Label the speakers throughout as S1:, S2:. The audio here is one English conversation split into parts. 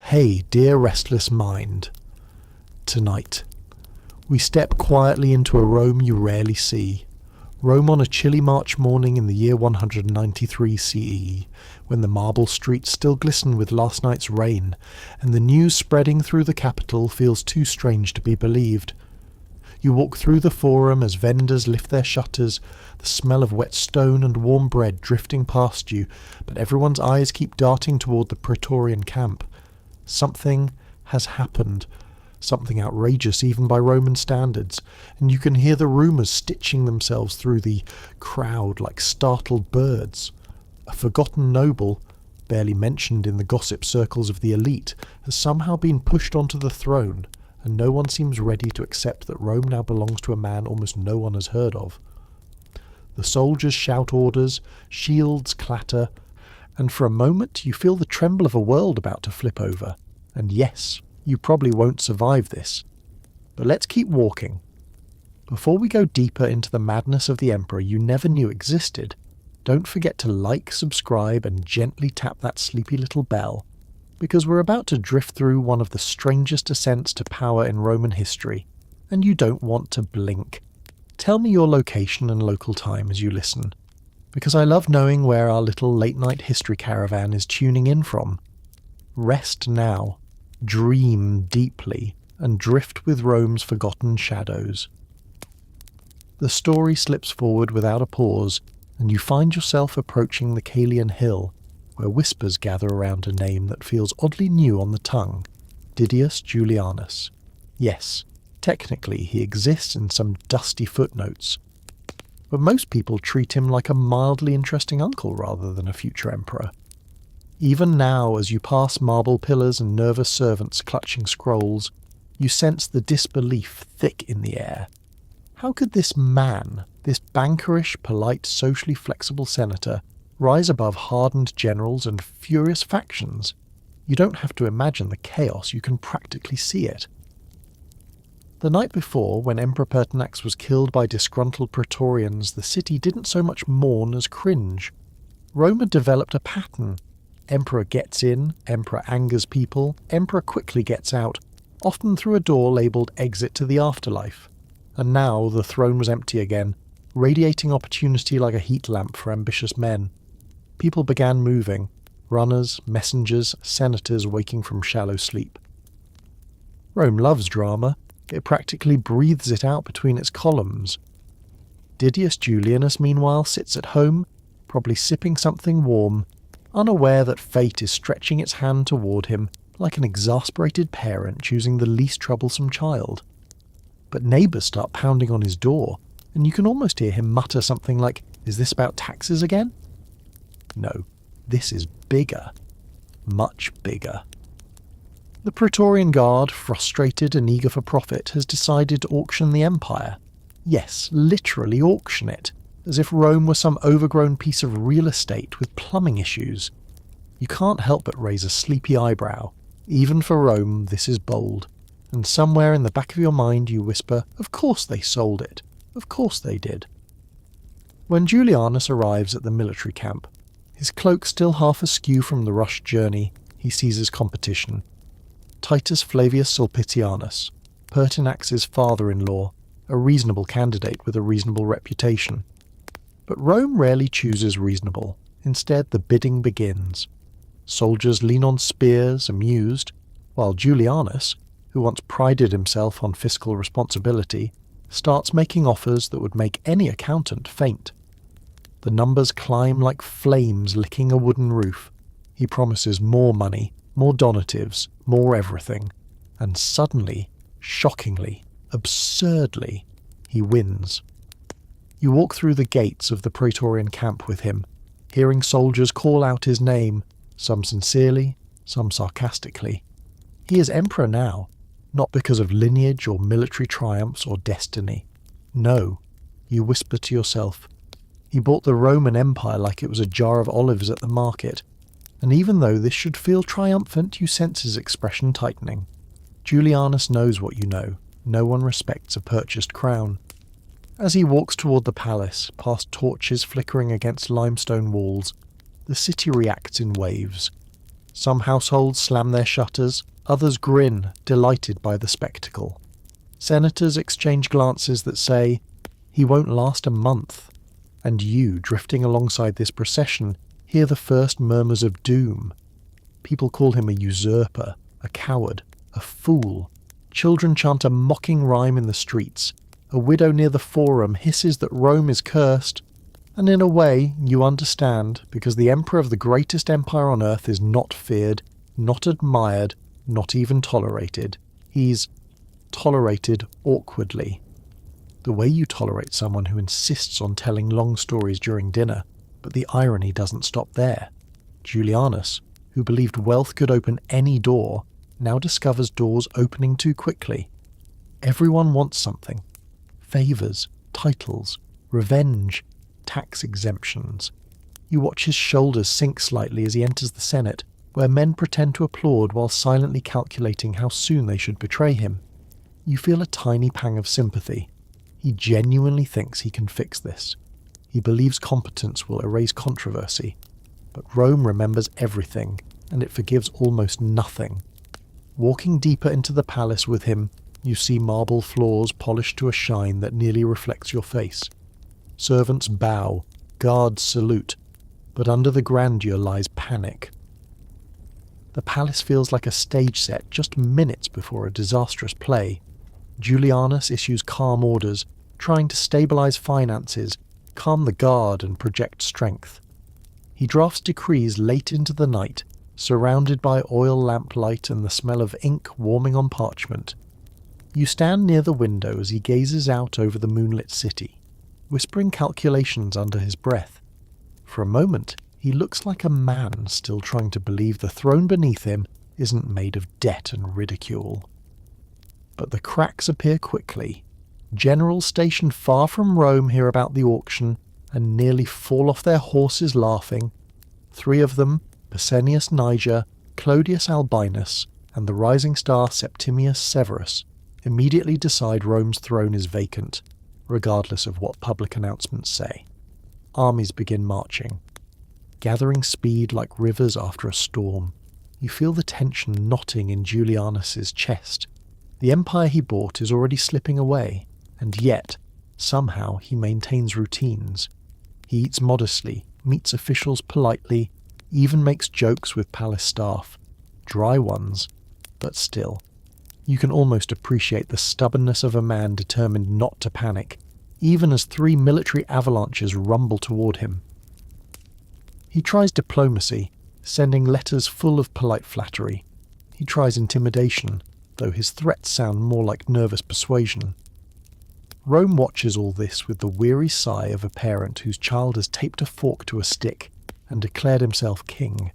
S1: Hey, dear restless mind. Tonight, we step quietly into a Rome you rarely see. Rome on a chilly March morning in the year 193 CE, when the marble streets still glisten with last night's rain, and the news spreading through the capital feels too strange to be believed. You walk through the forum as vendors lift their shutters, the smell of wet stone and warm bread drifting past you, but everyone's eyes keep darting toward the Praetorian camp. Something has happened, something outrageous even by Roman standards, and you can hear the rumours stitching themselves through the crowd like startled birds. A forgotten noble, barely mentioned in the gossip circles of the elite, has somehow been pushed onto the throne, and no one seems ready to accept that Rome now belongs to a man almost no one has heard of. The soldiers shout orders, shields clatter, and for a moment you feel the tremble of a world about to flip over. And yes, you probably won't survive this. But let's keep walking. Before we go deeper into the madness of the Emperor you never knew existed, don't forget to like, subscribe, and gently tap that sleepy little bell, because we're about to drift through one of the strangest ascents to power in Roman history, and you don't want to blink. Tell me your location and local time as you listen, because I love knowing where our little late-night history caravan is tuning in from. Rest now, dream deeply, and drift with Rome's forgotten shadows. The story slips forward without a pause, and you find yourself approaching the Caelian Hill, where whispers gather around a name that feels oddly new on the tongue, Didius Julianus. Yes, technically he exists in some dusty footnotes, but most people treat him like a mildly interesting uncle rather than a future emperor. Even now, as you pass marble pillars and nervous servants clutching scrolls, you sense the disbelief thick in the air. How could this man, this bankerish, polite, socially flexible senator, rise above hardened generals and furious factions? You don't have to imagine the chaos, you can practically see it. The night before, when Emperor Pertinax was killed by disgruntled Praetorians, the city didn't so much mourn as cringe. Rome had developed a pattern. Emperor gets in, Emperor angers people, Emperor quickly gets out, often through a door labelled Exit to the Afterlife. And now the throne was empty again, radiating opportunity like a heat lamp for ambitious men. People began moving, runners, messengers, senators waking from shallow sleep. Rome loves drama. It practically breathes it out between its columns. Didius Julianus, meanwhile, sits at home, probably sipping something warm, unaware that fate is stretching its hand toward him like an exasperated parent choosing the least troublesome child. But neighbours start pounding on his door, and you can almost hear him mutter something like, "Is this about taxes again?" No, this is bigger. Much bigger. The Praetorian Guard, frustrated and eager for profit, has decided to auction the empire. Yes, literally auction it, as if Rome were some overgrown piece of real estate with plumbing issues. You can't help but raise a sleepy eyebrow. Even for Rome, this is bold. And somewhere in the back of your mind you whisper, of course they sold it. Of course they did. When Julianus arrives at the military camp, his cloak still half askew from the rushed journey, he sees his competition. Titus Flavius Sulpicianus, Pertinax's father-in-law, a reasonable candidate with a reasonable reputation. But Rome rarely chooses reasonable. Instead, the bidding begins. Soldiers lean on spears, amused, while Julianus, who once prided himself on fiscal responsibility, starts making offers that would make any accountant faint. The numbers climb like flames licking a wooden roof. He promises more money, more donatives, more everything. And suddenly, shockingly, absurdly, he wins. You walk through the gates of the Praetorian camp with him, hearing soldiers call out his name, some sincerely, some sarcastically. He is emperor now, not because of lineage or military triumphs or destiny. No, you whisper to yourself. He bought the Roman Empire like it was a jar of olives at the market, and even though this should feel triumphant, you sense his expression tightening. Julianus knows what you know. No one respects a purchased crown. As he walks toward the palace, past torches flickering against limestone walls, the city reacts in waves. Some households slam their shutters, others grin, delighted by the spectacle. Senators exchange glances that say, "He won't last a month." And you, drifting alongside this procession, hear the first murmurs of doom. People call him a usurper, a coward, a fool. Children chant a mocking rhyme in the streets. A widow near the forum hisses that Rome is cursed. And in a way, you understand, because the emperor of the greatest empire on earth is not feared, not admired, not even tolerated. He's tolerated awkwardly. The way you tolerate someone who insists on telling long stories during dinner, but the irony doesn't stop there. Julianus, who believed wealth could open any door, now discovers doors opening too quickly. Everyone wants something. Favours, titles, revenge, tax exemptions. You watch his shoulders sink slightly as he enters the Senate, where men pretend to applaud while silently calculating how soon they should betray him. You feel a tiny pang of sympathy. He genuinely thinks he can fix this. He believes competence will erase controversy. But Rome remembers everything, and it forgives almost nothing. Walking deeper into the palace with him, you see marble floors polished to a shine that nearly reflects your face. Servants bow, guards salute, but under the grandeur lies panic. The palace feels like a stage set just minutes before a disastrous play. Julianus issues calm orders, trying to stabilize finances, calm the guard and project strength. He drafts decrees late into the night, surrounded by oil lamplight and the smell of ink warming on parchment. You stand near the window as he gazes out over the moonlit city, whispering calculations under his breath. For a moment, he looks like a man still trying to believe the throne beneath him isn't made of debt and ridicule. But the cracks appear quickly. Generals stationed far from Rome hear about the auction and nearly fall off their horses laughing. 3 of them, Pescennius Niger, Clodius Albinus, and the rising star Septimius Severus, immediately decide Rome's throne is vacant, regardless of what public announcements say. Armies begin marching, gathering speed like rivers after a storm. You feel the tension knotting in Julianus's chest. The empire he bought is already slipping away, and yet, somehow he maintains routines. He eats modestly, meets officials politely, even makes jokes with palace staff. Dry ones, but still. You can almost appreciate the stubbornness of a man determined not to panic, even as 3 military avalanches rumble toward him. He tries diplomacy, sending letters full of polite flattery. He tries intimidation, though his threats sound more like nervous persuasion. Rome watches all this with the weary sigh of a parent whose child has taped a fork to a stick and declared himself king.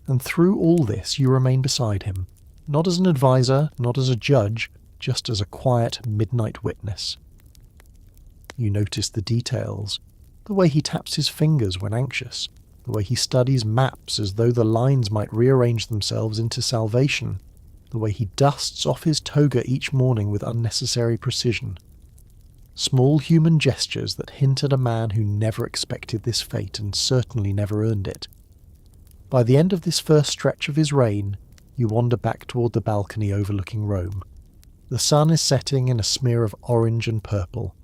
S1: And through all this you remain beside him, not as an advisor, not as a judge, just as a quiet midnight witness. You notice the details, the way he taps his fingers when anxious, the way he studies maps as though the lines might rearrange themselves into salvation, the way he dusts off his toga each morning with unnecessary precision. Small human gestures that hint at a man who never expected this fate and certainly never earned it. By the end of this first stretch of his reign, you wander back toward the balcony overlooking Rome. The sun is setting in a smear of orange and purple.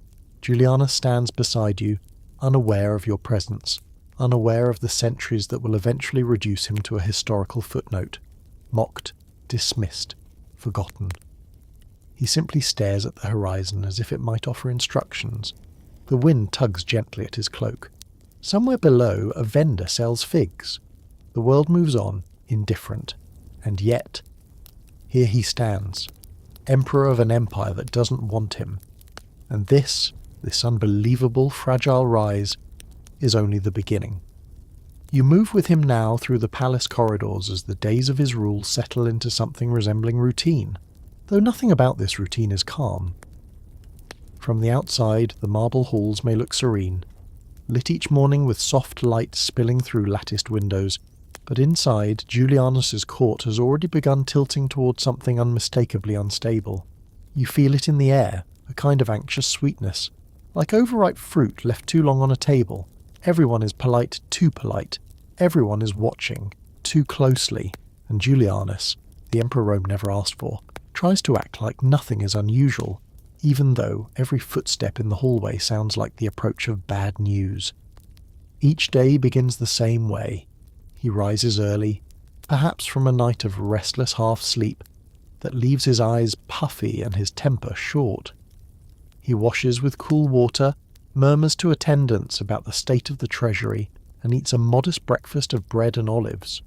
S1: Julianus stands beside you, unaware of your presence, unaware of the centuries that will eventually reduce him to a historical footnote, mocked, dismissed, forgotten. He simply stares at the horizon as if it might offer instructions. The wind tugs gently at his cloak. Somewhere below, a vendor sells figs. The world moves on, indifferent. And yet, here he stands, emperor of an empire that doesn't want him. And this unbelievable, fragile rise, is only the beginning. You move with him now through the palace corridors as the days of his rule settle into something resembling routine, though nothing about this routine is calm. From the outside, the marble halls may look serene, lit each morning with soft light spilling through latticed windows, but inside, Julianus's court has already begun tilting toward something unmistakably unstable. You feel it in the air, a kind of anxious sweetness, like overripe fruit left too long on a table. Everyone is polite, too polite. Everyone is watching, too closely, and Julianus, the emperor Rome never asked for, tries to act like nothing is unusual, even though every footstep in the hallway sounds like the approach of bad news. Each day begins the same way. He rises early, perhaps from a night of restless half-sleep that leaves his eyes puffy and his temper short. He washes with cool water, murmurs to attendants about the state of the treasury, and eats a modest breakfast of bread and olives.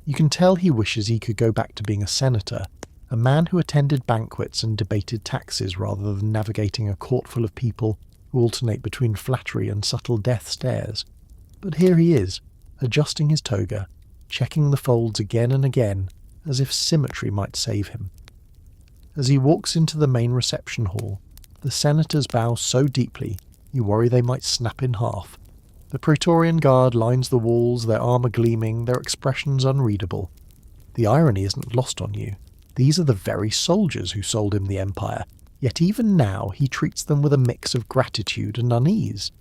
S1: You can tell he wishes he could go back to being a senator, a man who attended banquets and debated taxes rather than navigating a court full of people who alternate between flattery and subtle death stares. But here he is, adjusting his toga, checking the folds again and again, as if symmetry might save him. As he walks into the main reception hall, the senators bow so deeply you worry they might snap in half. The Praetorian Guard lines the walls, their armour gleaming, their expressions unreadable. The irony isn't lost on you. These are the very soldiers who sold him the empire, yet even now he treats them with a mix of gratitude and unease.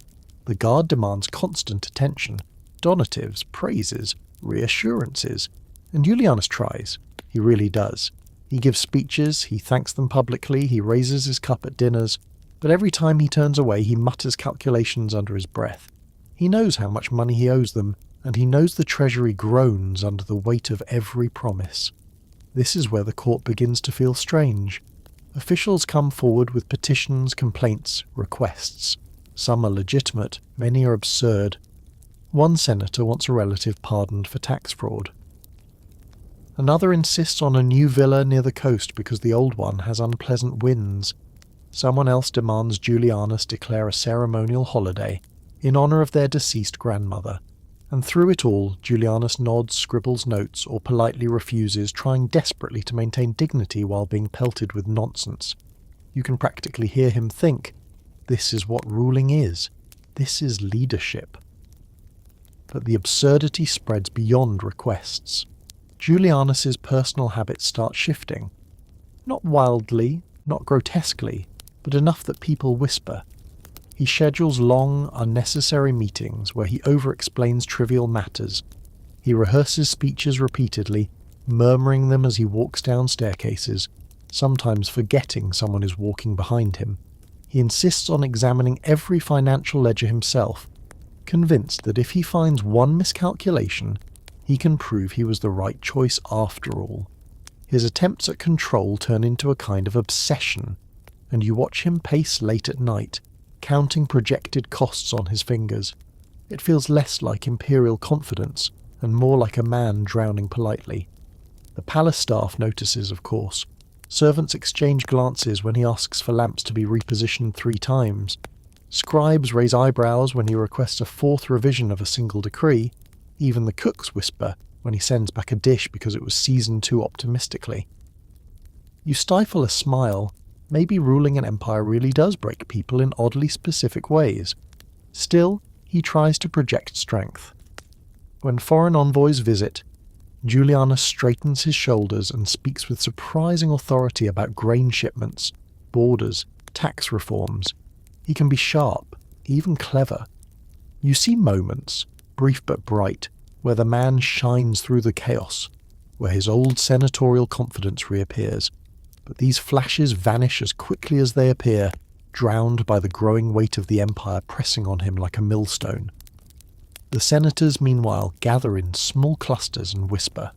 S1: The Guard demands constant attention, donatives, praises, reassurances, and Julianus tries. He really does. He gives speeches, he thanks them publicly, he raises his cup at dinners, but every time he turns away he mutters calculations under his breath. He knows how much money he owes them, and he knows the treasury groans under the weight of every promise. This is where the court begins to feel strange. Officials come forward with petitions, complaints, requests. Some are legitimate, many are absurd. One senator wants a relative pardoned for tax fraud. Another insists on a new villa near the coast because the old one has unpleasant winds. Someone else demands Julianus declare a ceremonial holiday in honour of their deceased grandmother. And through it all, Julianus nods, scribbles notes, or politely refuses, trying desperately to maintain dignity while being pelted with nonsense. You can practically hear him think, this is what ruling is. This is leadership. But the absurdity spreads beyond requests. Julianus's personal habits start shifting. Not wildly, not grotesquely, but enough that people whisper. He schedules long, unnecessary meetings where he over-explains trivial matters. He rehearses speeches repeatedly, murmuring them as he walks down staircases, sometimes forgetting someone is walking behind him. He insists on examining every financial ledger himself, convinced that if he finds one miscalculation, he can prove he was the right choice after all. His attempts at control turn into a kind of obsession, and you watch him pace late at night, counting projected costs on his fingers. It feels less like imperial confidence and more like a man drowning politely. The palace staff notices, of course. Servants exchange glances when he asks for lamps to be repositioned 3 times. Scribes raise eyebrows when he requests a 4th revision of a single decree. Even the cooks whisper when he sends back a dish because it was seasoned too optimistically. You stifle a smile. Maybe ruling an empire really does break people in oddly specific ways. Still, he tries to project strength. When foreign envoys visit, Julianus straightens his shoulders and speaks with surprising authority about grain shipments, borders, tax reforms. He can be sharp, even clever. You see moments, brief but bright, where the man shines through the chaos, where his old senatorial confidence reappears. But these flashes vanish as quickly as they appear, drowned by the growing weight of the empire pressing on him like a millstone. The senators, meanwhile, gather in small clusters and whisper.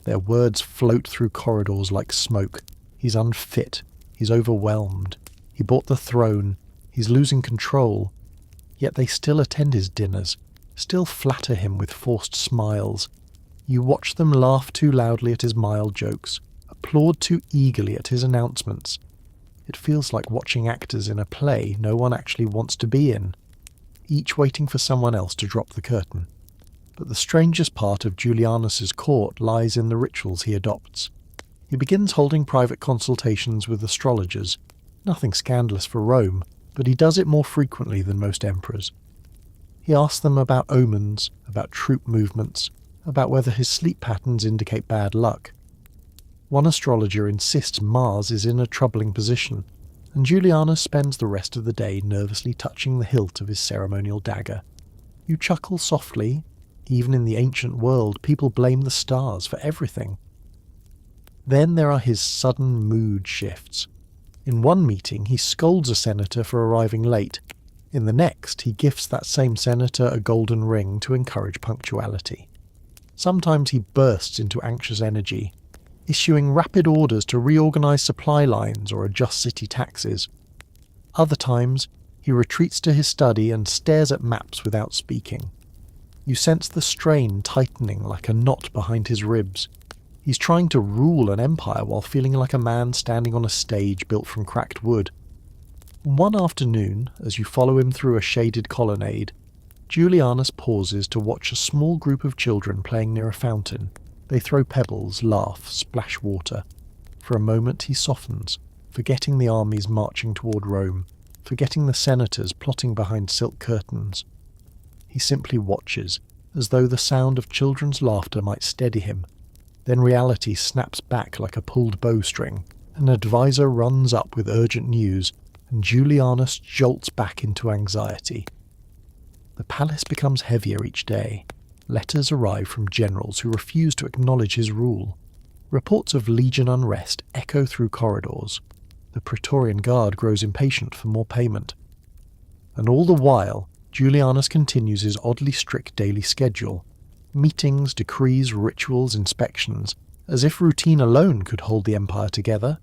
S1: Their words float through corridors like smoke. He's unfit. He's overwhelmed. He bought the throne. He's losing control. Yet they still attend his dinners, still flatter him with forced smiles. You watch them laugh too loudly at his mild jokes, applaud too eagerly at his announcements. It feels like watching actors in a play no one actually wants to be in, each waiting for someone else to drop the curtain. But the strangest part of Julianus's court lies in the rituals he adopts. He begins holding private consultations with astrologers. Nothing scandalous for Rome, but he does it more frequently than most emperors. He asks them about omens, about troop movements, about whether his sleep patterns indicate bad luck. One astrologer insists Mars is in a troubling position, and Julianus spends the rest of the day nervously touching the hilt of his ceremonial dagger. You chuckle softly. Even in the ancient world, people blame the stars for everything. Then there are his sudden mood shifts. In one meeting, he scolds a senator for arriving late. In the next, he gifts that same senator a golden ring to encourage punctuality. Sometimes he bursts into anxious energy, issuing rapid orders to reorganize supply lines or adjust city taxes. Other times, he retreats to his study and stares at maps without speaking. You sense the strain tightening like a knot behind his ribs. He's trying to rule an empire while feeling like a man standing on a stage built from cracked wood. One afternoon, as you follow him through a shaded colonnade, Julianus pauses to watch a small group of children playing near a fountain. They throw pebbles, laugh, splash water. For a moment he softens, forgetting the armies marching toward Rome, forgetting the senators plotting behind silk curtains. He simply watches, as though the sound of children's laughter might steady him. Then reality snaps back like a pulled bowstring. An advisor runs up with urgent news, and Julianus jolts back into anxiety. The palace becomes heavier each day. Letters arrive from generals who refuse to acknowledge his rule. Reports of legion unrest echo through corridors. The Praetorian Guard grows impatient for more payment. And all the while, Julianus continues his oddly strict daily schedule. Meetings, decrees, rituals, inspections, as if routine alone could hold the empire together.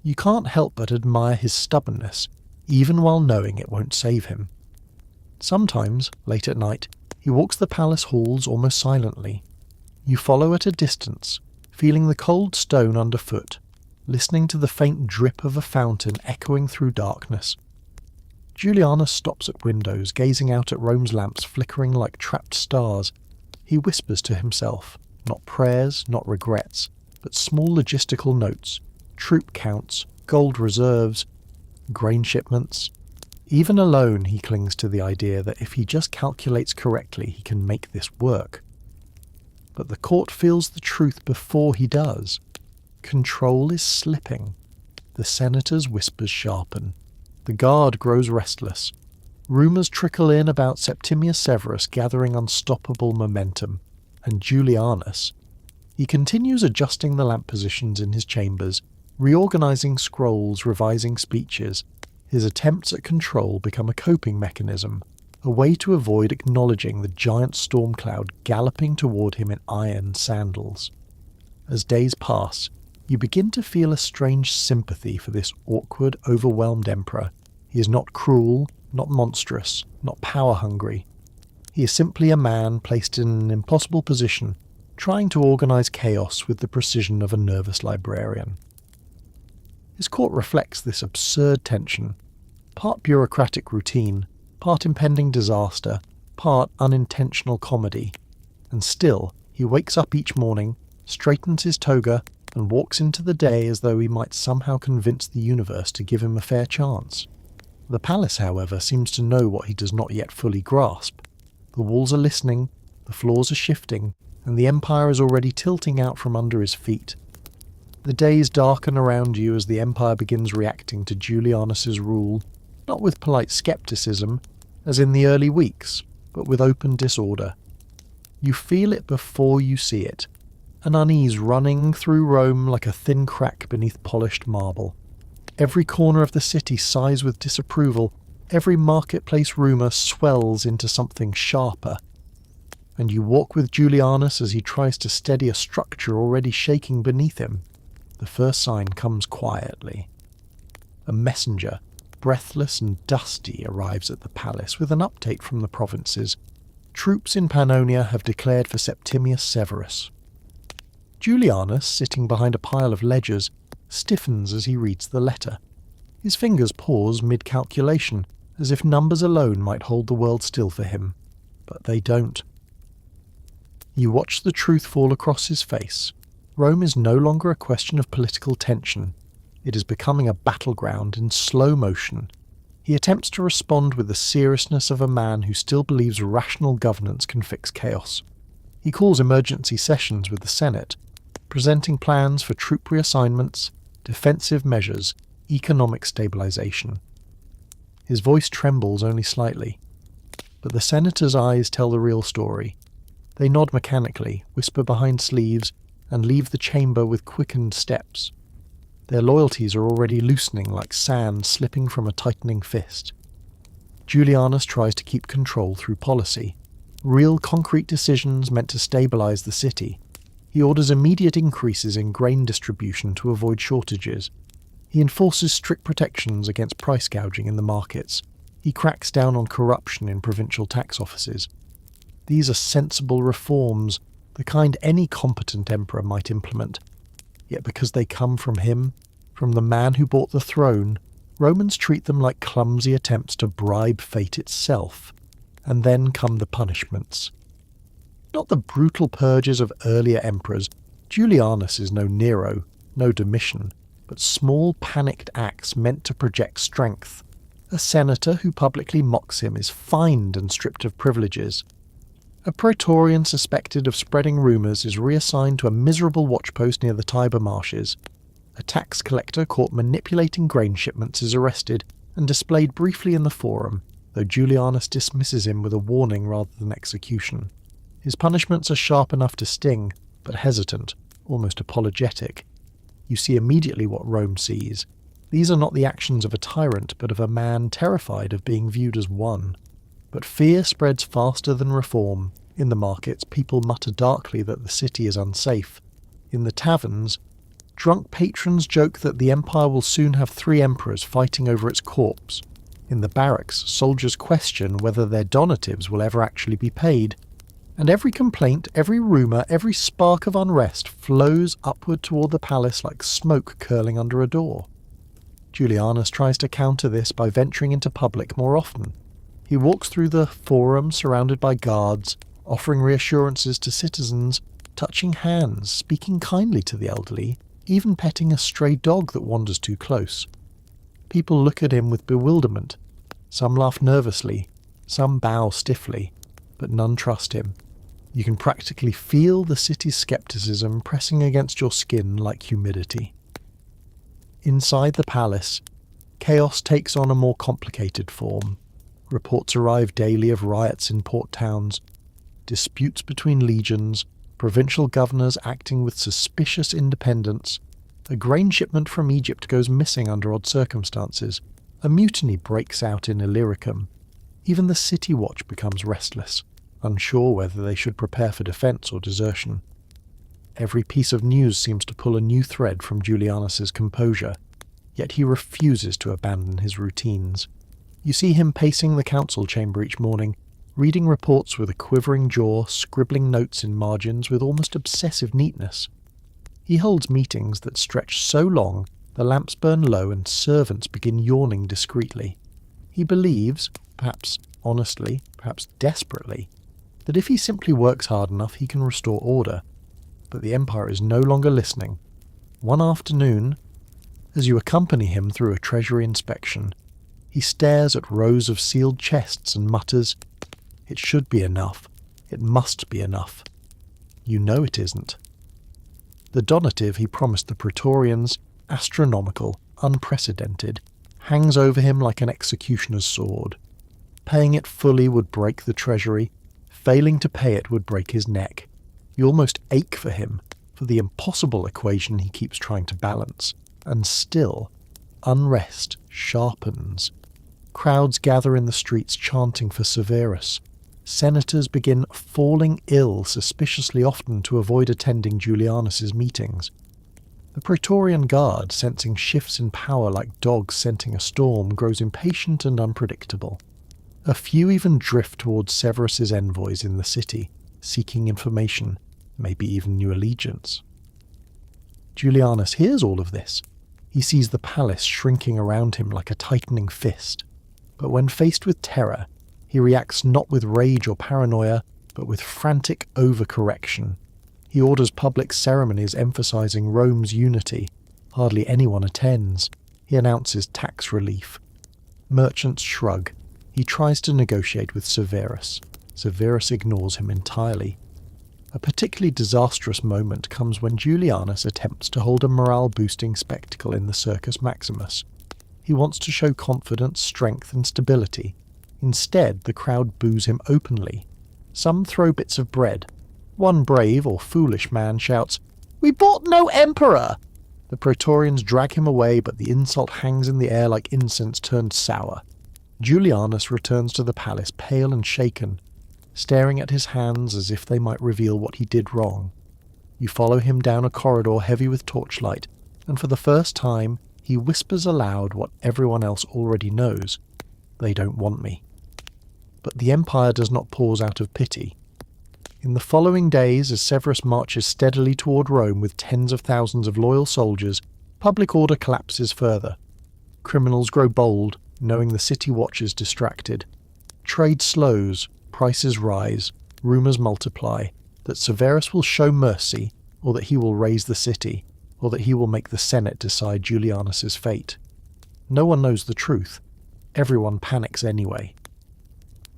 S1: You can't help but admire his stubbornness, even while knowing it won't save him. Sometimes, late at night, he walks the palace halls almost silently. You follow at a distance, feeling the cold stone underfoot, listening to the faint drip of a fountain echoing through darkness. Julianus stops at windows, gazing out at Rome's lamps flickering like trapped stars. He whispers to himself, not prayers, not regrets, but small logistical notes, troop counts, gold reserves, grain shipments. Even alone, he clings to the idea that if he just calculates correctly, he can make this work. But the court feels the truth before he does. Control is slipping. The senator's whispers sharpen. The guard grows restless. Rumours trickle in about Septimius Severus gathering unstoppable momentum, and Julianus. He continues adjusting the lamp positions in his chambers, reorganising scrolls, revising speeches. His attempts at control become a coping mechanism, a way to avoid acknowledging the giant storm cloud galloping toward him in iron sandals. As days pass, you begin to feel a strange sympathy for this awkward, overwhelmed emperor. He is not cruel, not monstrous, not power-hungry. He is simply a man placed in an impossible position, trying to organise chaos with the precision of a nervous librarian. His court reflects this absurd tension, part bureaucratic routine, part impending disaster, part unintentional comedy. And still, he wakes up each morning, straightens his toga, and walks into the day as though he might somehow convince the universe to give him a fair chance. The palace, however, seems to know what he does not yet fully grasp. The walls are listening, the floors are shifting, and the empire is already tilting out from under his feet. The days darken around you as the empire begins reacting to Julianus's rule, not with polite skepticism, as in the early weeks, but with open disorder. You feel it before you see it, an unease running through Rome like a thin crack beneath polished marble. Every corner of the city sighs with disapproval, every marketplace rumour swells into something sharper. And you walk with Julianus as he tries to steady a structure already shaking beneath him. The first sign comes quietly. A messenger, breathless and dusty, arrives at the palace with an update from the provinces. Troops in Pannonia have declared for Septimius Severus. Julianus, sitting behind a pile of ledgers, stiffens as he reads the letter. His fingers pause mid-calculation, as if numbers alone might hold the world still for him. But they don't. You watch the truth fall across his face. Rome is no longer a question of political tension. It is becoming a battleground in slow motion. He attempts to respond with the seriousness of a man who still believes rational governance can fix chaos. He calls emergency sessions with the Senate, presenting plans for troop reassignments, defensive measures, economic stabilization. His voice trembles only slightly, but the senator's eyes tell the real story. They nod mechanically, whisper behind sleeves, and leave the chamber with quickened steps. Their loyalties are already loosening like sand slipping from a tightening fist. Julianus tries to keep control through policy. Real concrete decisions meant to stabilize the city. He orders immediate increases in grain distribution to avoid shortages. He enforces strict protections against price gouging in the markets. He cracks down on corruption in provincial tax offices. These are sensible reforms, the kind any competent emperor might implement. Yet because they come from him, from the man who bought the throne, Romans treat them like clumsy attempts to bribe fate itself. And then come the punishments. Not the brutal purges of earlier emperors. Julianus is no Nero, no Domitian, but small panicked acts meant to project strength. A senator who publicly mocks him is fined and stripped of privileges. A praetorian suspected of spreading rumours is reassigned to a miserable watchpost near the Tiber marshes. A tax collector caught manipulating grain shipments is arrested and displayed briefly in the forum, though Julianus dismisses him with a warning rather than execution. His punishments are sharp enough to sting, but hesitant, almost apologetic. You see immediately what Rome sees. These are not the actions of a tyrant, but of a man terrified of being viewed as one. But fear spreads faster than reform. In the markets, people mutter darkly that the city is unsafe. In the taverns, drunk patrons joke that the empire will soon have 3 emperors fighting over its corpse. In the barracks, soldiers question whether their donatives will ever actually be paid. And every complaint, every rumour, every spark of unrest flows upward toward the palace like smoke curling under a door. Julianus tries to counter this by venturing into public more often. He walks through the forum surrounded by guards, offering reassurances to citizens, touching hands, speaking kindly to the elderly, even petting a stray dog that wanders too close. People look at him with bewilderment. Some laugh nervously, some bow stiffly, but none trust him. You can practically feel the city's skepticism pressing against your skin like humidity. Inside the palace, chaos takes on a more complicated form. Reports arrive daily of riots in port towns, disputes between legions, provincial governors acting with suspicious independence. A grain shipment from Egypt goes missing under odd circumstances. A mutiny breaks out in Illyricum. Even the city watch becomes restless, unsure whether they should prepare for defence or desertion. Every piece of news seems to pull a new thread from Julianus's composure, yet he refuses to abandon his routines. You see him pacing the council chamber each morning, reading reports with a quivering jaw, scribbling notes in margins with almost obsessive neatness. He holds meetings that stretch so long the lamps burn low and servants begin yawning discreetly. He believes, perhaps honestly, perhaps desperately, that if he simply works hard enough he can restore order. But the Empire is no longer listening. One afternoon, as you accompany him through a treasury inspection, he stares at rows of sealed chests and mutters, "It should be enough. It must be enough." You know it isn't. The donative he promised the Praetorians, astronomical, unprecedented, hangs over him like an executioner's sword. Paying it fully would break the treasury. Failing to pay it would break his neck. You almost ache for him, for the impossible equation he keeps trying to balance. And still, unrest sharpens. Crowds gather in the streets chanting for Severus. Senators begin falling ill suspiciously often to avoid attending Julianus's meetings. The Praetorian Guard, sensing shifts in power like dogs scenting a storm, grows impatient and unpredictable. A few even drift towards Severus's envoys in the city, seeking information, maybe even new allegiance. Julianus hears all of this. He sees the palace shrinking around him like a tightening fist. But when faced with terror, he reacts not with rage or paranoia, but with frantic overcorrection. He orders public ceremonies emphasizing Rome's unity. Hardly anyone attends. He announces tax relief. Merchants shrug. He tries to negotiate with Severus. Severus ignores him entirely. A particularly disastrous moment comes when Julianus attempts to hold a morale-boosting spectacle in the Circus Maximus. He wants to show confidence, strength, and stability. Instead, the crowd boos him openly. Some throw bits of bread. One brave or foolish man shouts, We bought no emperor! The Praetorians drag him away, but the insult hangs in the air like incense turned sour. Julianus returns to the palace pale and shaken, staring at his hands as if they might reveal what he did wrong. You follow him down a corridor heavy with torchlight, and for the first time he whispers aloud what everyone else already knows. They don't want me. But the Empire does not pause out of pity. In the following days, as Severus marches steadily toward Rome with tens of thousands of loyal soldiers, public order collapses further. Criminals grow bold, knowing the city watches distracted. Trade slows, prices rise, rumours multiply, that Severus will show mercy, or that he will raise the city, or that he will make the Senate decide Julianus's fate. No one knows the truth. Everyone panics anyway.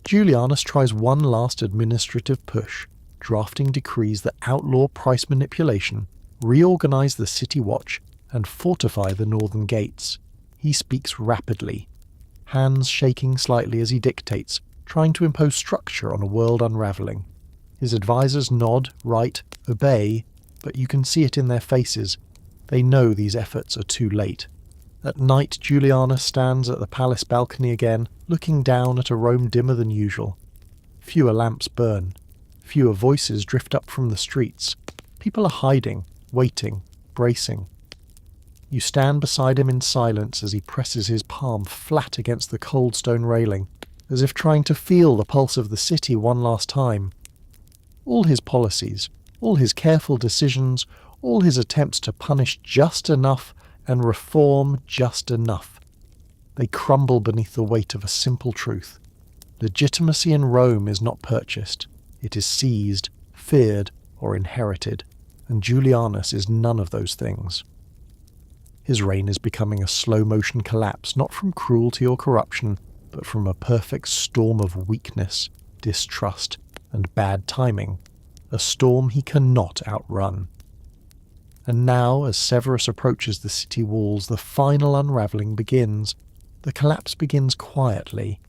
S1: Julianus tries one last administrative push, drafting decrees that outlaw price manipulation, reorganize the city watch, and fortify the northern gates. He speaks rapidly, hands shaking slightly as he dictates, trying to impose structure on a world unravelling. His advisors nod, write, obey, but you can see it in their faces. They know these efforts are too late. At night, Julianus stands at the palace balcony again, looking down at a Rome dimmer than usual. Fewer lamps burn. Fewer voices drift up from the streets. People are hiding, waiting, bracing. You stand beside him in silence as he presses his palm flat against the cold stone railing, as if trying to feel the pulse of the city one last time. All his policies, all his careful decisions, all his attempts to punish just enough and reform just enough. They crumble beneath the weight of a simple truth. Legitimacy in Rome is not purchased. It is seized, feared, or inherited, and Julianus is none of those things. His reign is becoming a slow-motion collapse, not from cruelty or corruption, but from a perfect storm of weakness, distrust, and bad timing, a storm he cannot outrun. And now, as Severus approaches the city walls, the final unravelling begins. The collapse begins quietly,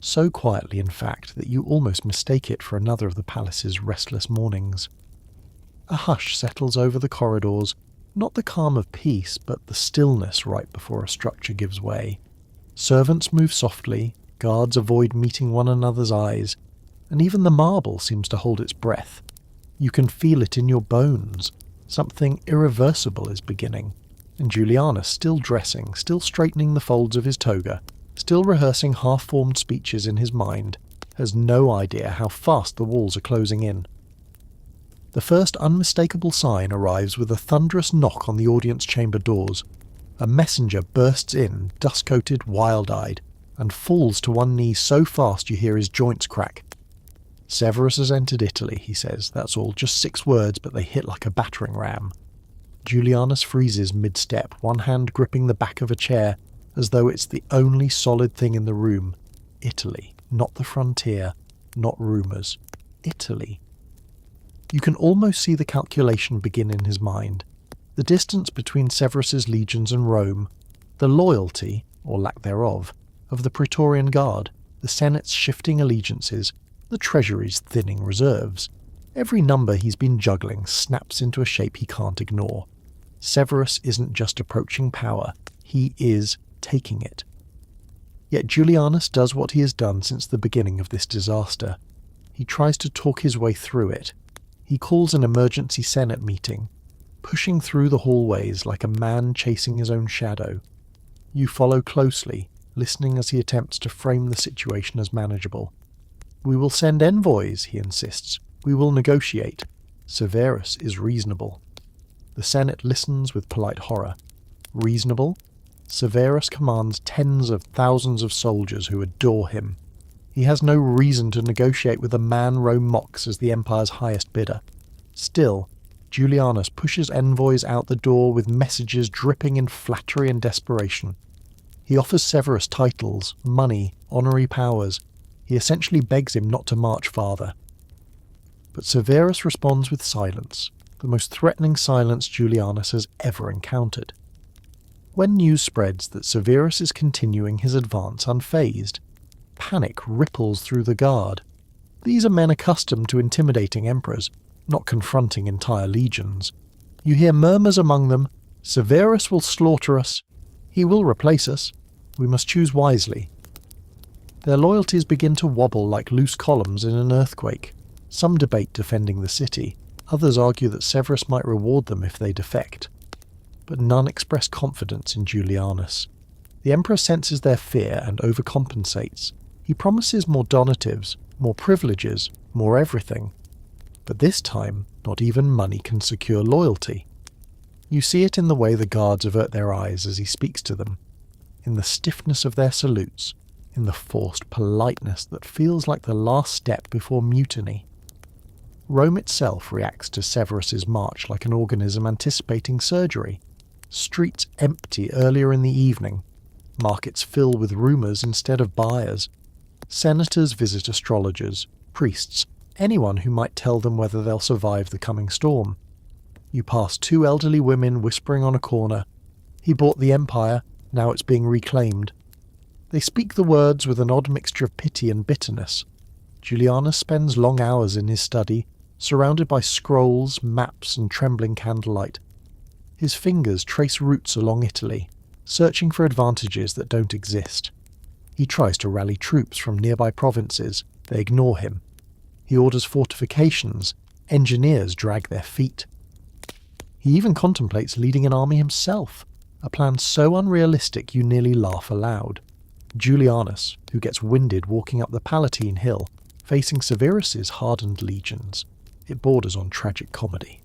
S1: so quietly in fact that you almost mistake it for another of the palace's restless mornings. A hush settles over the corridors, not the calm of peace, but the stillness right before a structure gives way. Servants move softly, guards avoid meeting one another's eyes, and even the marble seems to hold its breath. You can feel it in your bones. Something irreversible is beginning, and Julianus, still dressing, still straightening the folds of his toga, still rehearsing half-formed speeches in his mind, has no idea how fast the walls are closing in. The first unmistakable sign arrives with a thunderous knock on the audience chamber doors. A messenger bursts in, dust-coated, wild-eyed, and falls to one knee so fast you hear his joints crack. Severus has entered Italy, he says. That's all, just 6 words, but they hit like a battering ram. Julianus freezes mid-step, one hand gripping the back of a chair, as though it's the only solid thing in the room. Italy, not the frontier, not rumours. Italy. You can almost see the calculation begin in his mind. The distance between Severus's legions and Rome, the loyalty, or lack thereof, of the Praetorian Guard, the Senate's shifting allegiances, the Treasury's thinning reserves. Every number he's been juggling snaps into a shape he can't ignore. Severus isn't just approaching power, he is taking it. Yet Julianus does what he has done since the beginning of this disaster. He tries to talk his way through it. He calls an emergency Senate meeting, pushing through the hallways like a man chasing his own shadow. You follow closely, listening as he attempts to frame the situation as manageable. We will send envoys, he insists. We will negotiate. Severus is reasonable. The Senate listens with polite horror. Reasonable? Severus commands tens of thousands of soldiers who adore him. He has no reason to negotiate with a man Rome mocks as the Empire's highest bidder. Still, Julianus pushes envoys out the door with messages dripping in flattery and desperation. He offers Severus titles, money, honorary powers. He essentially begs him not to march farther. But Severus responds with silence, the most threatening silence Julianus has ever encountered. When news spreads that Severus is continuing his advance unfazed, panic ripples through the guard. These are men accustomed to intimidating emperors, not confronting entire legions. You hear murmurs among them, "Severus will slaughter us. He will replace us. We must choose wisely." Their loyalties begin to wobble like loose columns in an earthquake. Some debate defending the city, others argue that Severus might reward them if they defect. But none express confidence in Julianus. The emperor senses their fear and overcompensates. He promises more donatives, more privileges, more everything. But this time, not even money can secure loyalty. You see it in the way the guards avert their eyes as he speaks to them, in the stiffness of their salutes, in the forced politeness that feels like the last step before mutiny. Rome itself reacts to Severus's march like an organism anticipating surgery. Streets empty earlier in the evening. Markets fill with rumours instead of buyers. Senators visit astrologers, priests, anyone who might tell them whether they'll survive the coming storm. You pass 2 elderly women whispering on a corner. He bought the empire, now it's being reclaimed. They speak the words with an odd mixture of pity and bitterness. Julianus spends long hours in his study, surrounded by scrolls, maps, and trembling candlelight. His fingers trace routes along Italy, searching for advantages that don't exist. He tries to rally troops from nearby provinces. They ignore him. He orders fortifications. Engineers drag their feet. He even contemplates leading an army himself, a plan so unrealistic you nearly laugh aloud. Julianus, who gets winded walking up the Palatine Hill, facing Severus's hardened legions. It borders on tragic comedy.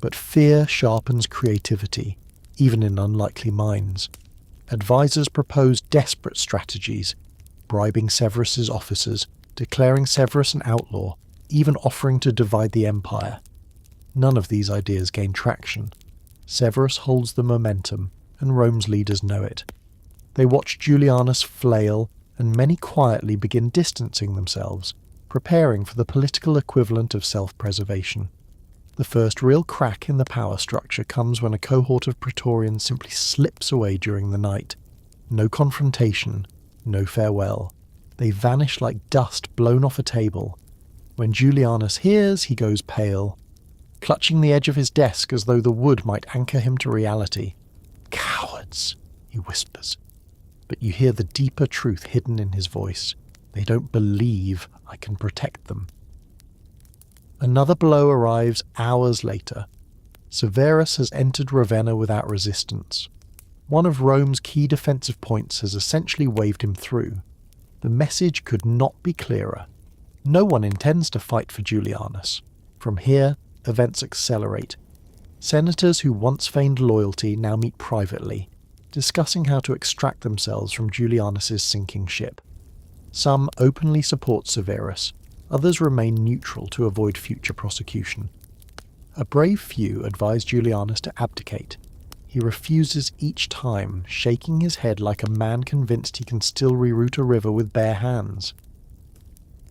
S1: But fear sharpens creativity, even in unlikely minds. Advisors propose desperate strategies, bribing Severus's officers, declaring Severus an outlaw, even offering to divide the empire. None of these ideas gain traction. Severus holds the momentum, and Rome's leaders know it. They watch Julianus flail, and many quietly begin distancing themselves, preparing for the political equivalent of self-preservation. The first real crack in the power structure comes when a cohort of Praetorians simply slips away during the night. No confrontation, no farewell. They vanish like dust blown off a table. When Julianus hears, he goes pale, clutching the edge of his desk as though the wood might anchor him to reality. "Cowards," he whispers. But you hear the deeper truth hidden in his voice. They don't believe I can protect them. Another blow arrives hours later. Severus has entered Ravenna without resistance. One of Rome's key defensive points has essentially waved him through. The message could not be clearer. No one intends to fight for Julianus. From here, events accelerate. Senators who once feigned loyalty now meet privately, discussing how to extract themselves from Julianus's sinking ship. Some openly support Severus, others remain neutral to avoid future prosecution. A brave few advise Julianus to abdicate. He refuses each time, shaking his head like a man convinced he can still reroute a river with bare hands.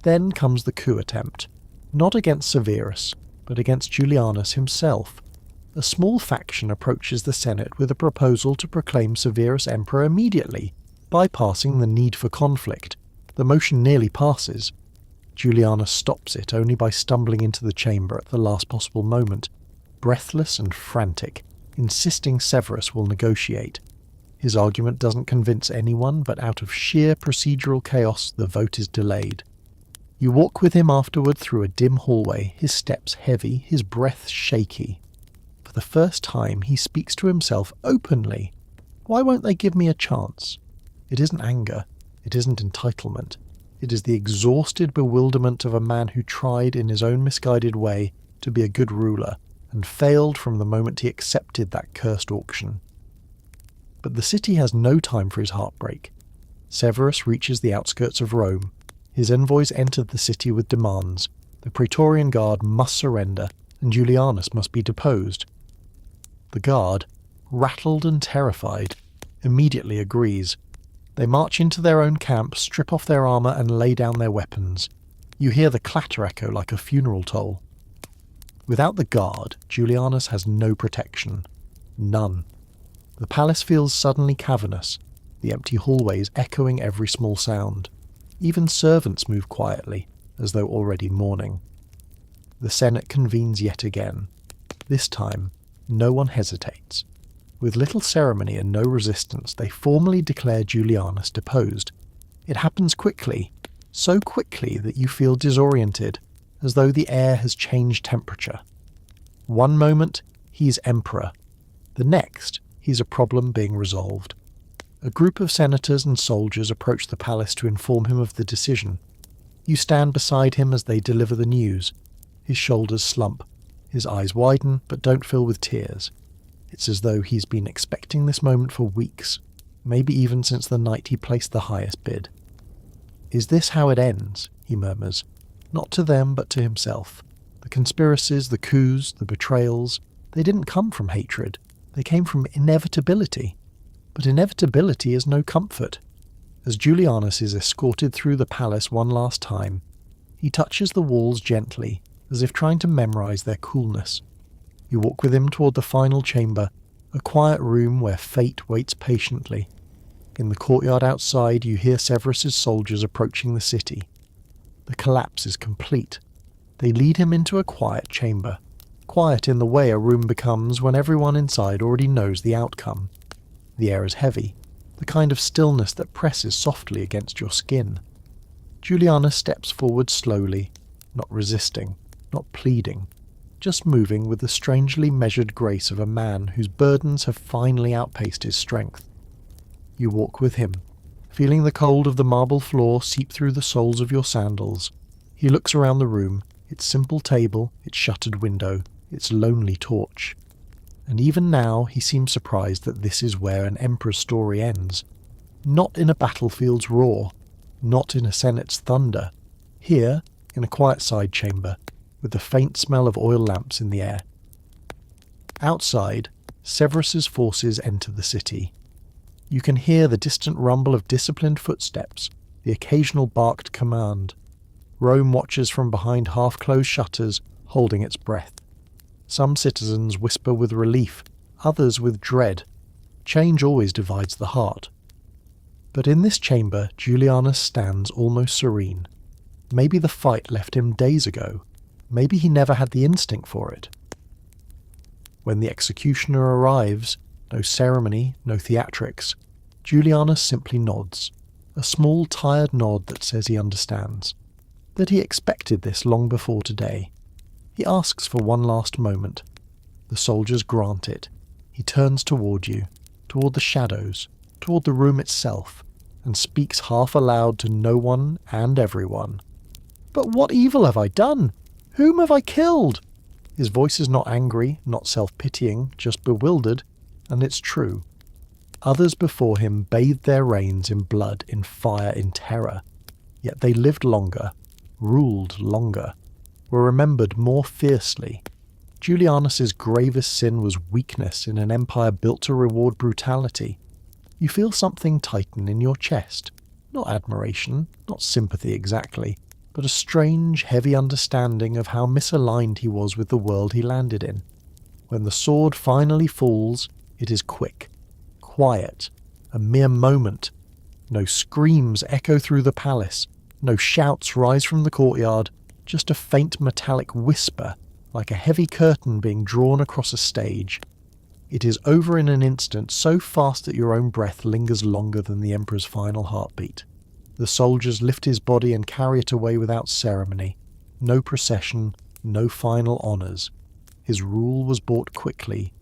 S1: Then comes the coup attempt, not against Severus, but against Julianus himself. A small faction approaches the Senate with a proposal to proclaim Severus emperor immediately, bypassing the need for conflict. The motion nearly passes. Julianus stops it only by stumbling into the chamber at the last possible moment, breathless and frantic, insisting Severus will negotiate. His argument doesn't convince anyone, but out of sheer procedural chaos the vote is delayed. You walk with him afterward through a dim hallway, his steps heavy, his breath shaky. For the first time he speaks to himself openly. Why won't they give me a chance? It isn't anger. It isn't entitlement. It is the exhausted bewilderment of a man who tried in his own misguided way to be a good ruler and failed from the moment he accepted that cursed auction. But the city has no time for his heartbreak. Severus reaches the outskirts of Rome. His envoys enter the city with demands. The Praetorian Guard must surrender, and Julianus must be deposed. The guard, rattled and terrified, immediately agrees. They march into their own camp, strip off their armour and lay down their weapons. You hear the clatter echo like a funeral toll. Without the guard, Julianus has no protection. None. The palace feels suddenly cavernous, the empty hallways echoing every small sound. Even servants move quietly, as though already mourning. The Senate convenes yet again. This time, no one hesitates. With little ceremony and no resistance, they formally declare Julianus deposed. It happens quickly, so quickly that you feel disoriented, as though the air has changed temperature. One moment, he's emperor. The next, he's a problem being resolved. A group of senators and soldiers approach the palace to inform him of the decision. You stand beside him as they deliver the news. His shoulders slump. His eyes widen, but don't fill with tears. It's as though he's been expecting this moment for weeks, maybe even since the night he placed the highest bid. "Is this how it ends?" he murmurs, not to them but to himself. The conspiracies, the coups, the betrayals, they didn't come from hatred. They came from inevitability. But inevitability is no comfort. As Julianus is escorted through the palace one last time, he touches the walls gently, as if trying to memorize their coolness. You walk with him toward the final chamber, a quiet room where fate waits patiently. In the courtyard outside, you hear Severus's soldiers approaching the city. The collapse is complete. They lead him into a quiet chamber, quiet in the way a room becomes when everyone inside already knows the outcome. The air is heavy, the kind of stillness that presses softly against your skin. Julianus steps forward slowly, not resisting, not pleading, just moving with the strangely measured grace of a man whose burdens have finally outpaced his strength. You walk with him, feeling the cold of the marble floor seep through the soles of your sandals. He looks around the room, its simple table, its shuttered window, its lonely torch. And even now he seems surprised that this is where an emperor's story ends. Not in a battlefield's roar, not in a senate's thunder. Here, in a quiet side chamber, with the faint smell of oil lamps in the air. Outside, Severus's forces enter the city. You can hear the distant rumble of disciplined footsteps, the occasional barked command. Rome watches from behind half-closed shutters, holding its breath. Some citizens whisper with relief, others with dread. Change always divides the heart. But in this chamber, Julianus stands almost serene. Maybe the fight left him days ago. Maybe he never had the instinct for it. When the executioner arrives, no ceremony, no theatrics, Julianus simply nods, a small tired nod that says he understands, that he expected this long before today. He asks for one last moment. The soldiers grant it. He turns toward you, toward the shadows, toward the room itself, and speaks half aloud to no one and everyone. "But what evil have I done? Whom have I killed?" His voice is not angry, not self-pitying, just bewildered, and it's true. Others before him bathed their reigns in blood, in fire, in terror. Yet they lived longer, ruled longer, were remembered more fiercely. Julianus's gravest sin was weakness in an empire built to reward brutality. You feel something tighten in your chest. Not admiration, not sympathy exactly, but a strange, heavy understanding of how misaligned he was with the world he landed in. When the sword finally falls, it is quick, quiet, a mere moment. No screams echo through the palace, no shouts rise from the courtyard, just a faint metallic whisper, like a heavy curtain being drawn across a stage. It is over in an instant, so fast that your own breath lingers longer than the Emperor's final heartbeat. The soldiers lift his body and carry it away without ceremony. No procession, no final honours. His rule was bought quickly.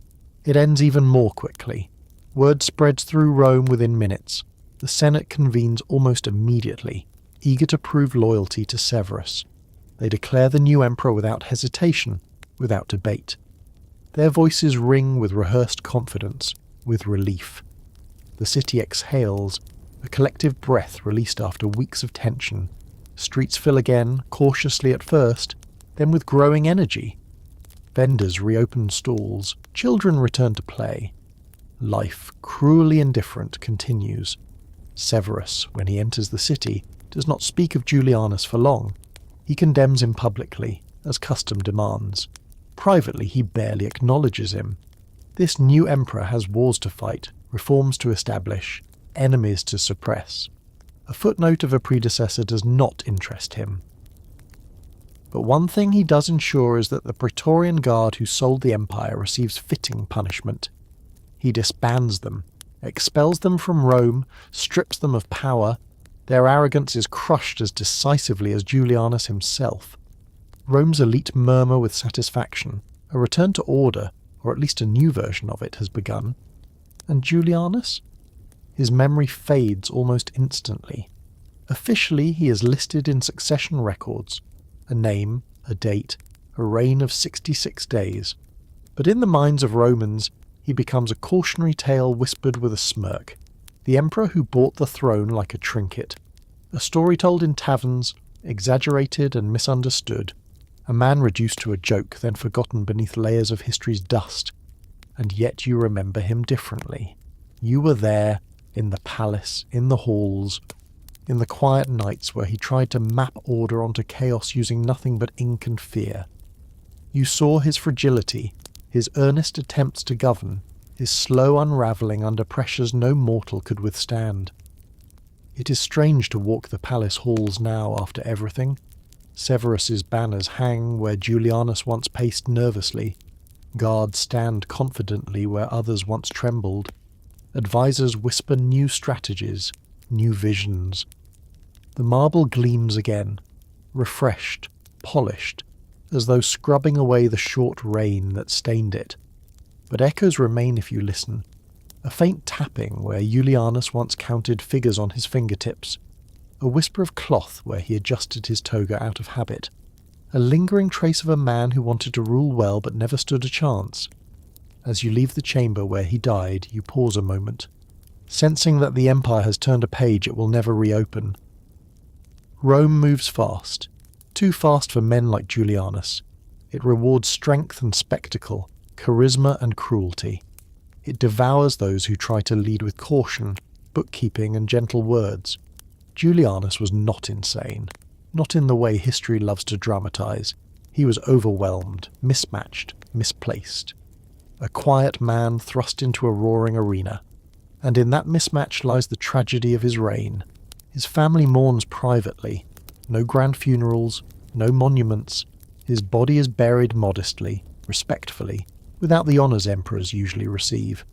S1: It ends even more quickly. Word spreads through Rome within minutes. The Senate convenes almost immediately, eager to prove loyalty to Severus. They declare the new emperor without hesitation, without debate. Their voices ring with rehearsed confidence, with relief. The city exhales, a collective breath released after weeks of tension. Streets fill again, cautiously at first, then with growing energy. Vendors reopen stalls, children return to play. Life, cruelly indifferent, continues. Severus, when he enters the city, does not speak of Julianus for long. He condemns him publicly, as custom demands. Privately, he barely acknowledges him. This new emperor has wars to fight, reforms to establish, enemies to suppress. A footnote of a predecessor does not interest him. But one thing he does ensure is that the Praetorian Guard who sold the empire receives fitting punishment. He disbands them, expels them from Rome, strips them of power. Their arrogance is crushed as decisively as Julianus himself. Rome's elite murmur with satisfaction. A return to order, or at least a new version of it, has begun. And Julianus? His memory fades almost instantly. Officially, he is listed in succession records. A name, a date, a reign of 66 days. But in the minds of Romans, he becomes a cautionary tale whispered with a smirk. The emperor who bought the throne like a trinket. A story told in taverns, exaggerated and misunderstood. A man reduced to a joke, then forgotten beneath layers of history's dust. And yet you remember him differently. You were there, in the palace, in the halls, in the quiet nights where he tried to map order onto chaos using nothing but ink and fear. You saw his fragility, his earnest attempts to govern, his slow unravelling under pressures no mortal could withstand. It is strange to walk the palace halls now after everything. Severus's banners hang where Julianus once paced nervously. Guards stand confidently where others once trembled. Advisors whisper new strategies, new visions. The marble gleams again, refreshed, polished, as though scrubbing away the short rain that stained it. But echoes remain if you listen. A faint tapping where Julianus once counted figures on his fingertips. A whisper of cloth where he adjusted his toga out of habit. A lingering trace of a man who wanted to rule well but never stood a chance. As you leave the chamber where he died, you pause a moment, sensing that the empire has turned a page it will never reopen. Rome moves fast, too fast for men like Julianus. It rewards strength and spectacle, charisma and cruelty. It devours those who try to lead with caution, bookkeeping and gentle words. Julianus was not insane, not in the way history loves to dramatize. He was overwhelmed, mismatched, misplaced. A quiet man thrust into a roaring arena. And in that mismatch lies the tragedy of his reign. His family mourns privately. No grand funerals, no monuments. His body is buried modestly, respectfully, without the honours emperors usually receive.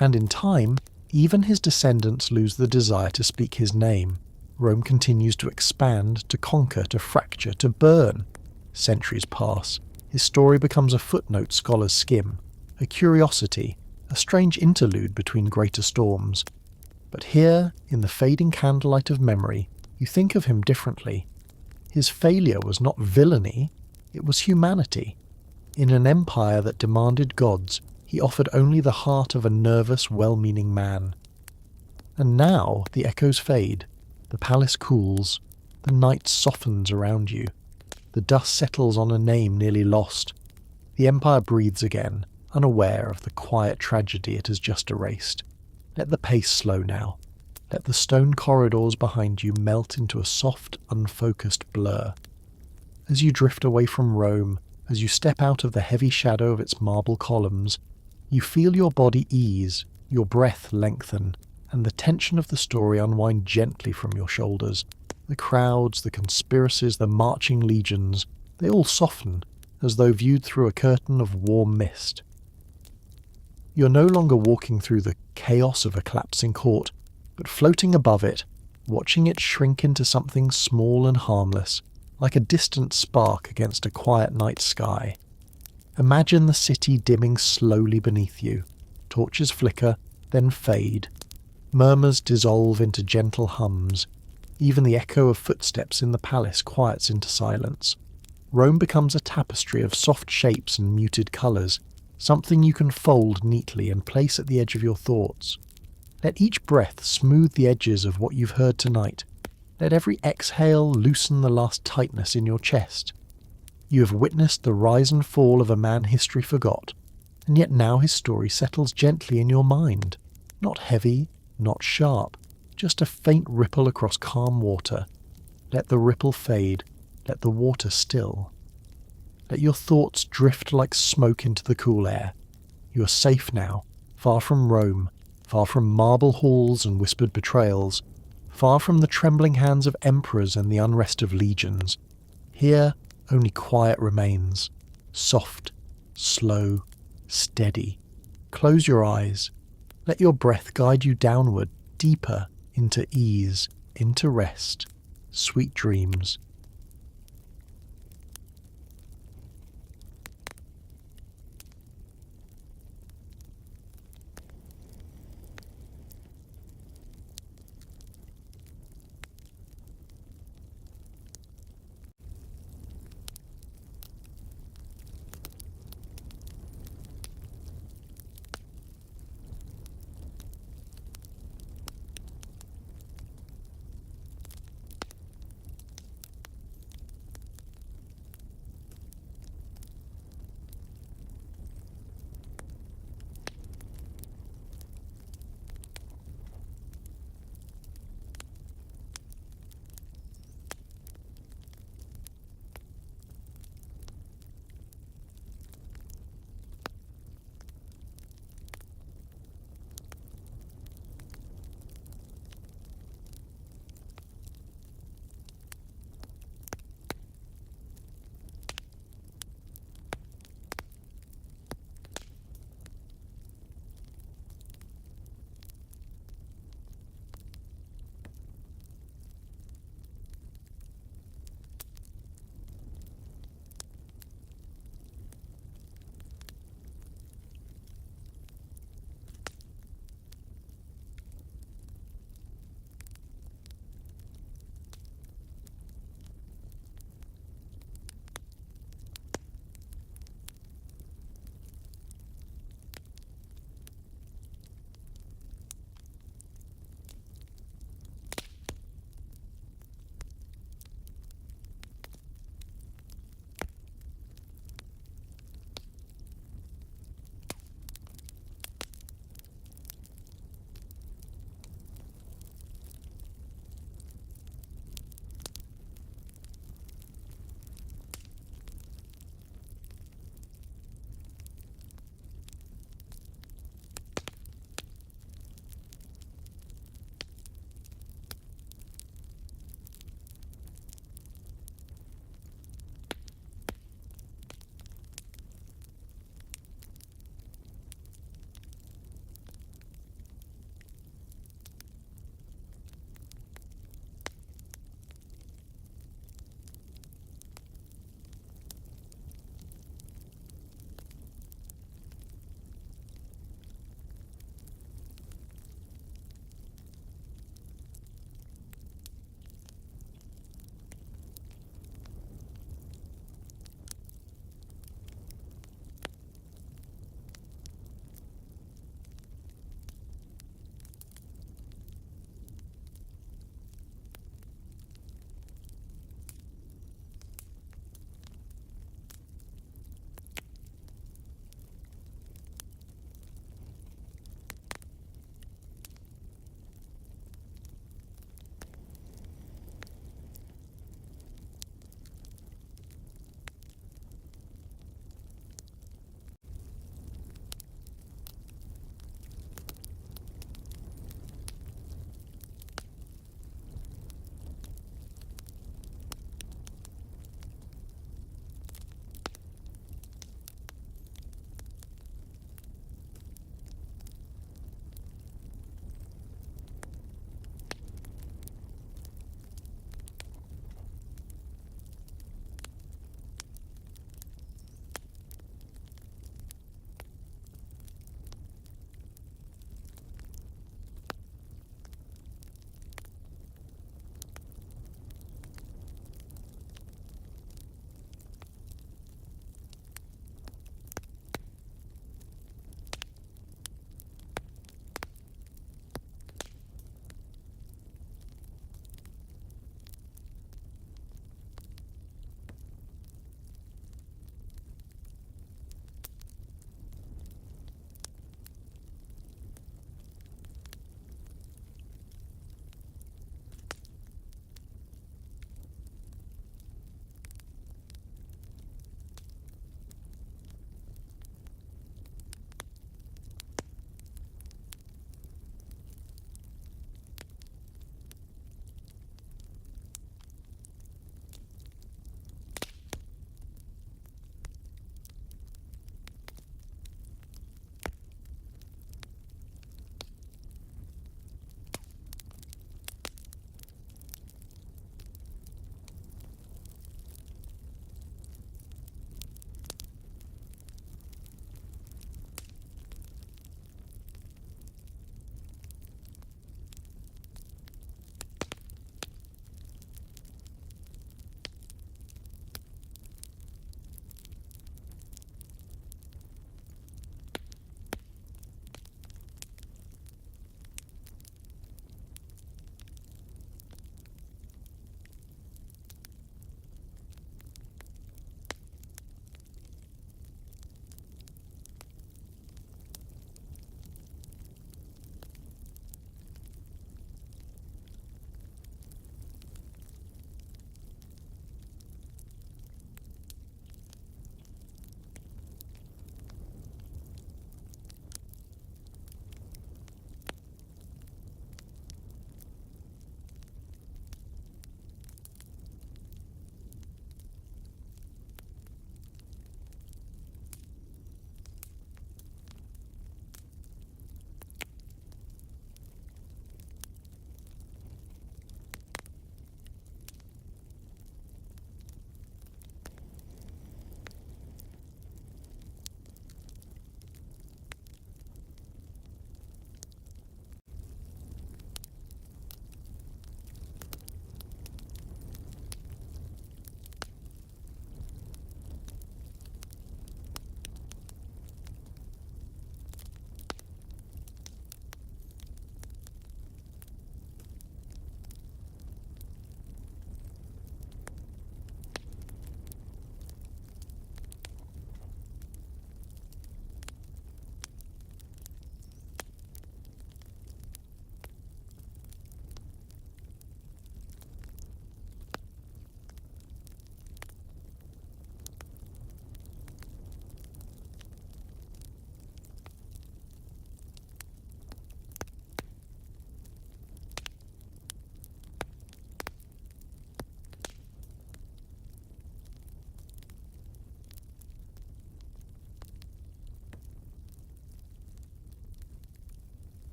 S1: And in time, even his descendants lose the desire to speak his name. Rome continues to expand, to conquer, to fracture, to burn. Centuries pass. His story becomes a footnote scholars skim, a curiosity, a strange interlude between greater storms. But here, in the fading candlelight of memory, you think of him differently. His failure was not villainy, it was humanity. In an empire that demanded gods, he offered only the heart of a nervous, well-meaning man. And now the echoes fade, the palace cools, the night softens around you, the dust settles on a name nearly lost. The empire breathes again, unaware of the quiet tragedy it has just erased. Let the pace slow now. Let the stone corridors behind you melt into a soft, unfocused blur. As you drift away from Rome, as you step out of the heavy shadow of its marble columns, you feel your body ease, your breath lengthen, and the tension of the story unwind gently from your shoulders. The crowds, the conspiracies, the marching legions, they all soften, as though viewed through a curtain of warm mist. You're no longer walking through the chaos of a collapsing court, but floating above it, watching it shrink into something small and harmless, like a distant spark against a quiet night sky. Imagine the city dimming slowly beneath you. Torches flicker, then fade. Murmurs dissolve into gentle hums. Even the echo of footsteps in the palace quiets into silence. Rome becomes a tapestry of soft shapes and muted colours, something you can fold neatly and place at the edge of your thoughts. Let each breath smooth the edges of what you've heard tonight. Let every exhale loosen the last tightness in your chest. You have witnessed the rise and fall of a man history forgot, and yet now his story settles gently in your mind. Not heavy, not sharp, just a faint ripple across calm water. Let the ripple fade, let the water still. Let your thoughts drift like smoke into the cool air. You are safe now, far from Rome, far from marble halls and whispered betrayals, far from the trembling hands of emperors and the unrest of legions. Here, only quiet remains, soft, slow, steady. Close your eyes. Let your breath guide you downward, deeper into ease, into rest. Sweet dreams.